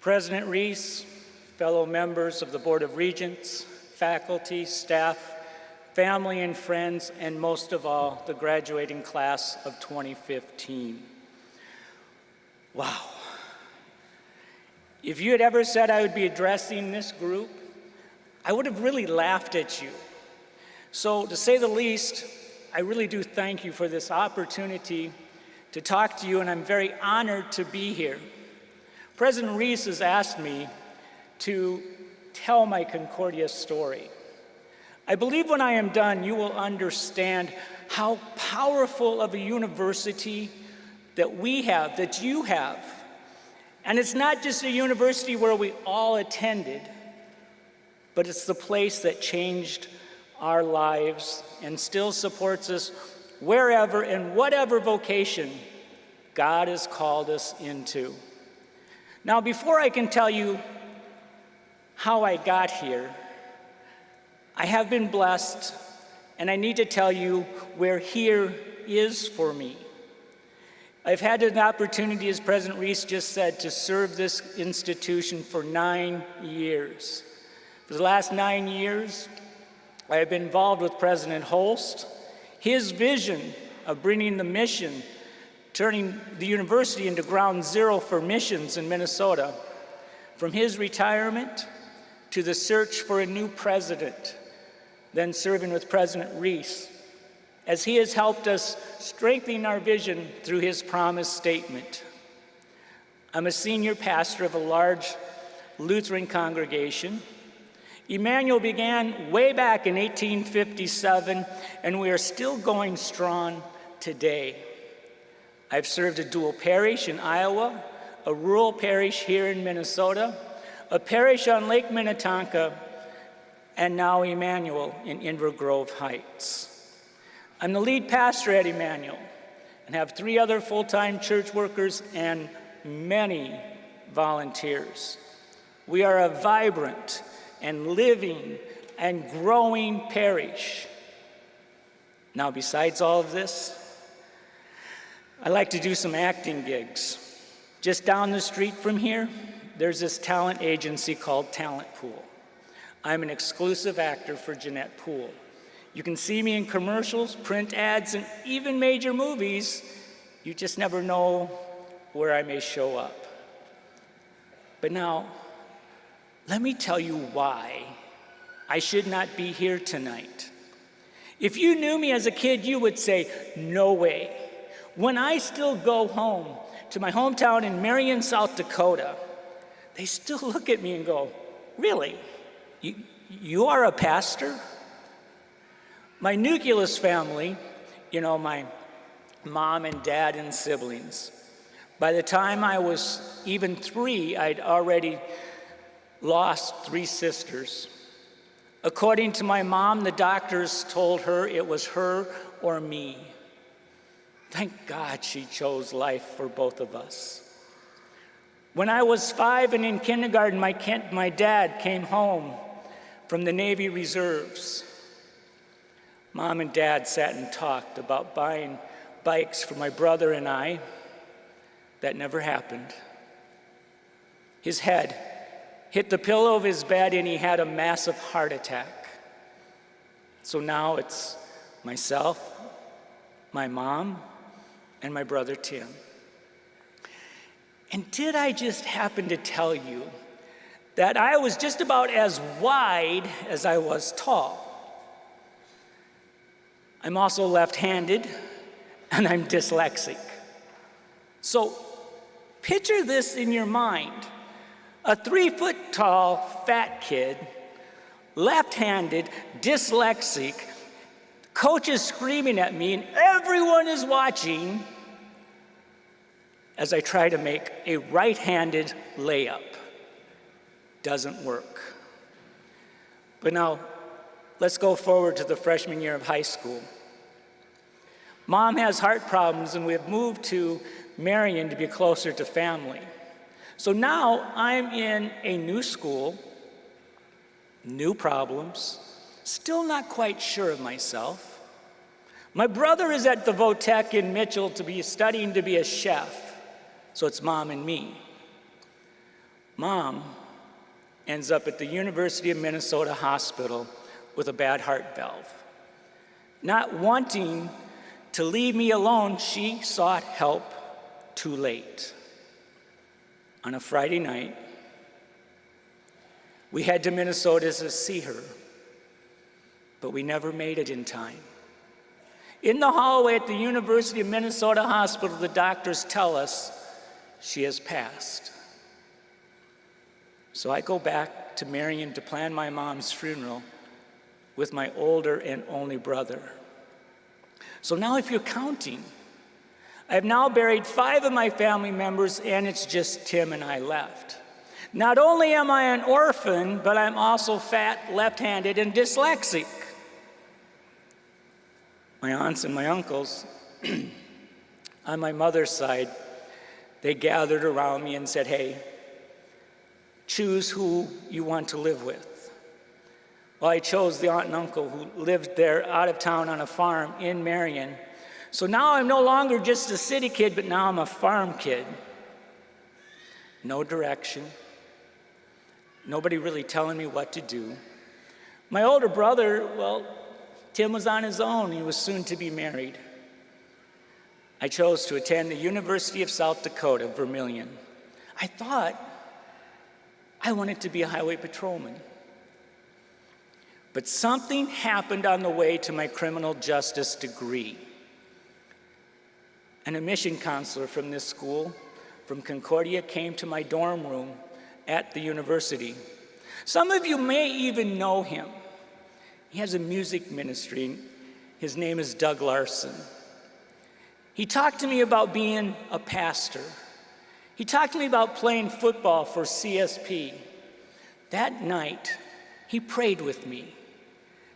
President Reese, fellow members of the Board of Regents, faculty, staff, family and friends, and most of all, the graduating class of 2015. Wow. If you had ever said I would be addressing this group, I would have really laughed at you. So to say the least, I really do thank you for this opportunity to talk to you, and I'm very honored to be here. President Reese has asked me to tell my Concordia story. I believe when I am done, you will understand how powerful of a university that we have, that you have. And it's not just a university where we all attended, but it's the place that changed our lives and still supports us wherever and whatever vocation God has called us into. Now, before I can tell you how I got here, I have been blessed, and I need to tell you where here is for me. I've had an opportunity, as President Reese just said, to serve this institution for 9 years. For the last 9 years, I have been involved with President Holst, his vision of bringing the mission, turning the university into ground zero for missions in Minnesota. From his retirement to the search for a new president, then serving with President Reese, as he has helped us strengthen our vision through his promise statement. I'm a senior pastor of a large Lutheran congregation. Emmanuel began way back in 1857, and we are still going strong today. I've served a dual parish in Iowa, a rural parish here in Minnesota, a parish on Lake Minnetonka, and now Emmanuel in Inver Grove Heights. I'm the lead pastor at Emmanuel and have 3 other full-time church workers and many volunteers. We are a vibrant and living and growing parish. Now, besides all of this, I like to do some acting gigs. Just down the street from here, there's this talent agency called Talent Pool. I'm an exclusive actor for Jeanette Pool. You can see me in commercials, print ads, and even major movies. You just never know where I may show up. But now, let me tell you why I should not be here tonight. If you knew me as a kid, you would say, no way. When I still go home to my hometown in Marion, South Dakota, they still look at me and go, really? You are a pastor? My nucleus family, you know, my mom and dad and siblings, by the time I was even 3, I'd already lost 3 sisters. According to my mom, the doctors told her it was her or me. Thank God she chose life for both of us. When I was 5 and in kindergarten, my dad came home from the Navy Reserves. Mom and Dad sat and talked about buying bikes for my brother and I. That never happened. His head hit the pillow of his bed and he had a massive heart attack. So now it's myself, my mom, and my brother Tim. And did I just happen to tell you that I was just about as wide as I was tall? I'm also left-handed, and I'm dyslexic. So picture this in your mind. A 3-foot-tall, fat kid, left-handed, dyslexic, coach is screaming at me, and everyone is watching as I try to make a right-handed layup. Doesn't work. But now, let's go forward to the freshman year of high school. Mom has heart problems, and we have moved to Marion to be closer to family. So now I'm in a new school, new problems, still not quite sure of myself. My brother is at the Votech in Mitchell studying to be a chef, so it's Mom and me. Mom ends up at the University of Minnesota hospital with a bad heart valve. Not wanting to leave me alone, she sought help too late. On a Friday night, we head to Minnesota to see her, but we never made it in time. In the hallway at the University of Minnesota Hospital, the doctors tell us she has passed. So I go back to Marion to plan my mom's funeral with my older and only brother. So now if you're counting, I have now buried 5 of my family members, and it's just Tim and I left. Not only am I an orphan, but I'm also fat, left-handed, and dyslexic. My aunts and my uncles, on my mother's side, they gathered around me and said, hey, choose who you want to live with. Well, I chose the aunt and uncle who lived there out of town on a farm in Marion. So now I'm no longer just a city kid, but now I'm a farm kid. No direction. Nobody really telling me what to do. My older brother, well, Tim was on his own. He was soon to be married. I chose to attend the University of South Dakota, Vermillion. I thought I wanted to be a highway patrolman. But something happened on the way to my criminal justice degree. An admission counselor from this school, from Concordia, came to my dorm room at the university. Some of you may even know him. He has a music ministry. His name is Doug Larson. He talked to me about being a pastor. He talked to me about playing football for CSP. That night, he prayed with me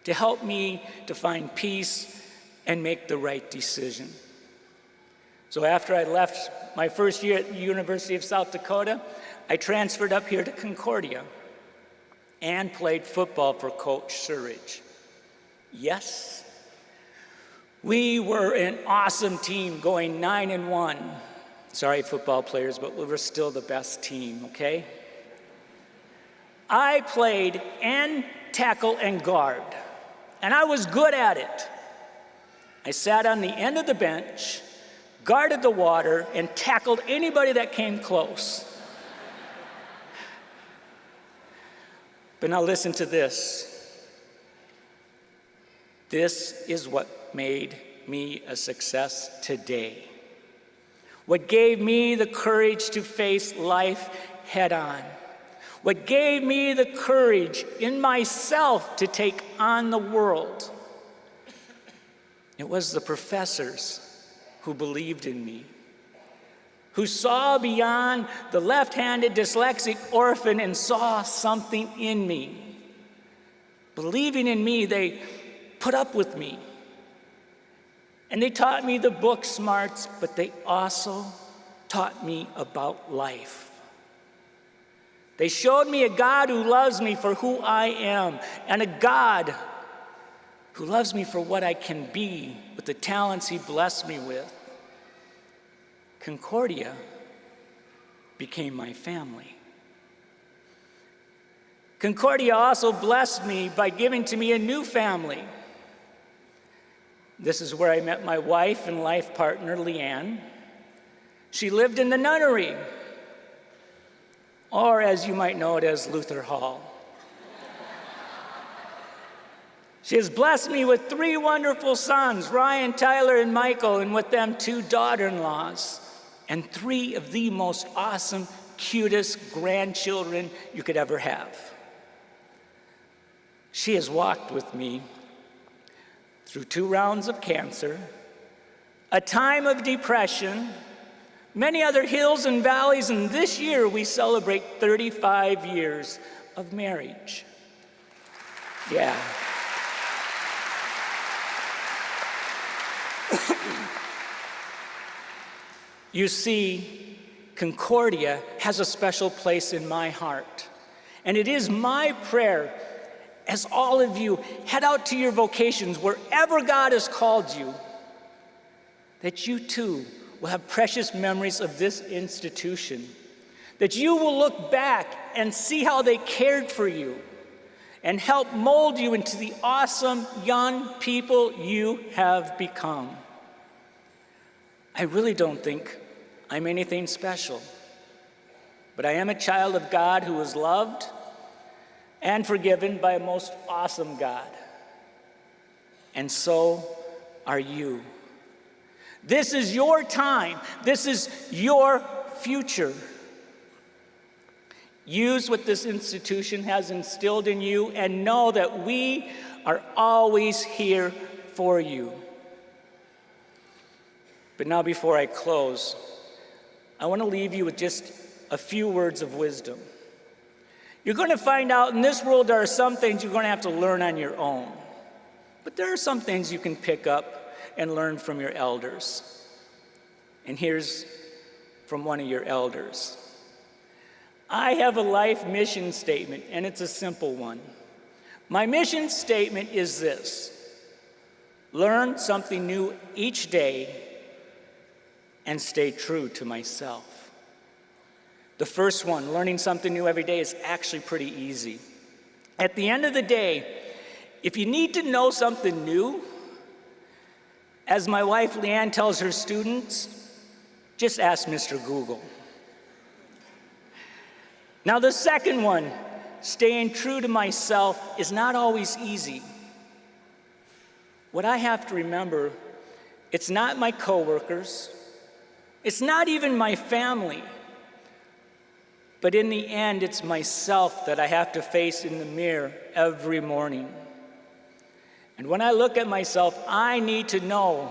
to help me to find peace and make the right decision. So after I left my first year at the University of South Dakota, I transferred up here to Concordia and played football for Coach Surridge. Yes, we were an awesome team going 9-1. Sorry, football players, but we were still the best team, okay? I played end, tackle, and guard, and I was good at it. I sat on the end of the bench, guarded the water, and tackled anybody that came close. But now listen to this. This is what made me a success today. What gave me the courage to face life head on. What gave me the courage in myself to take on the world. It was the professors who believed in me, who saw beyond the left-handed dyslexic orphan and saw something in me. Believing in me, they put up with me. And they taught me the book smarts, but they also taught me about life. They showed me a God who loves me for who I am, and a God who loves me for what I can be with the talents he blessed me with. Concordia became my family. Concordia also blessed me by giving to me a new family. This is where I met my wife and life partner, Leanne. She lived in the nunnery, or as you might know it as Luther Hall. She has blessed me with 3 wonderful sons, Ryan, Tyler, and Michael, and with them 2 daughter-in-laws, and 3 of the most awesome, cutest grandchildren you could ever have. She has walked with me through 2 rounds of cancer, a time of depression, many other hills and valleys, and this year we celebrate 35 years of marriage. Yeah. You see, Concordia has a special place in my heart, and it is my prayer as all of you head out to your vocations, wherever God has called you, that you too will have precious memories of this institution, that you will look back and see how they cared for you and help mold you into the awesome young people you have become. I really don't think I'm anything special, but I am a child of God who is loved and forgiven by a most awesome God. And so are you. This is your time. This is your future. Use what this institution has instilled in you and know that we are always here for you. But now, before I close, I want to leave you with just a few words of wisdom. You're going to find out in this world there are some things you're going to have to learn on your own. But there are some things you can pick up and learn from your elders. And here's from one of your elders. I have a life mission statement, and it's a simple one. My mission statement is this: learn something new each day and stay true to myself. The first one, learning something new every day, is actually pretty easy. At the end of the day, if you need to know something new, as my wife Leanne tells her students, just ask Mr. Google. Now, the second one, staying true to myself, is not always easy. What I have to remember, it's not my coworkers, it's not even my family, but in the end, it's myself that I have to face in the mirror every morning. And when I look at myself, I need to know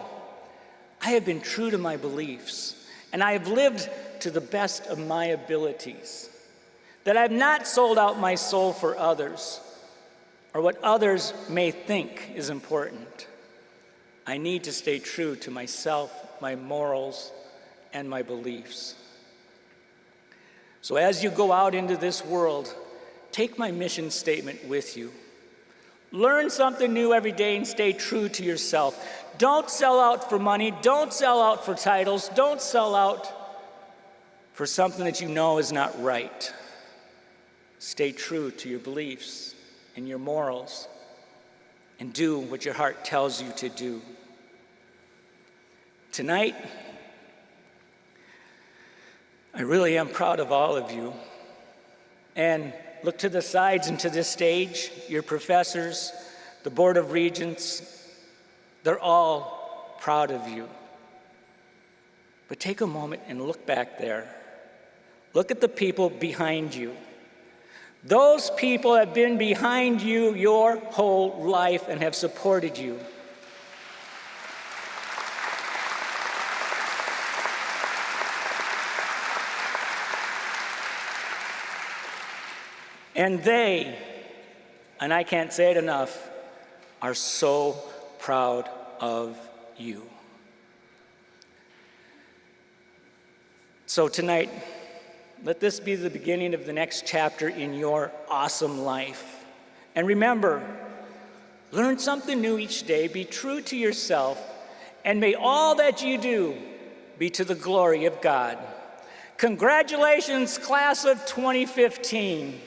I have been true to my beliefs, and I have lived to the best of my abilities, that I have not sold out my soul for others or what others may think is important. I need to stay true to myself, my morals, and my beliefs. So as you go out into this world, take my mission statement with you. Learn something new every day and stay true to yourself. Don't sell out for money. Don't sell out for titles. Don't sell out for something that you know is not right. Stay true to your beliefs and your morals and do what your heart tells you to do. Tonight, I really am proud of all of you. And look to the sides and to this stage, your professors, the Board of Regents, they're all proud of you. But take a moment and look back there. Look at the people behind you. Those people have been behind you your whole life and have supported you. And they, and I can't say it enough, are so proud of you. So tonight, let this be the beginning of the next chapter in your awesome life. And remember, learn something new each day, be true to yourself, and may all that you do be to the glory of God. Congratulations, class of 2015.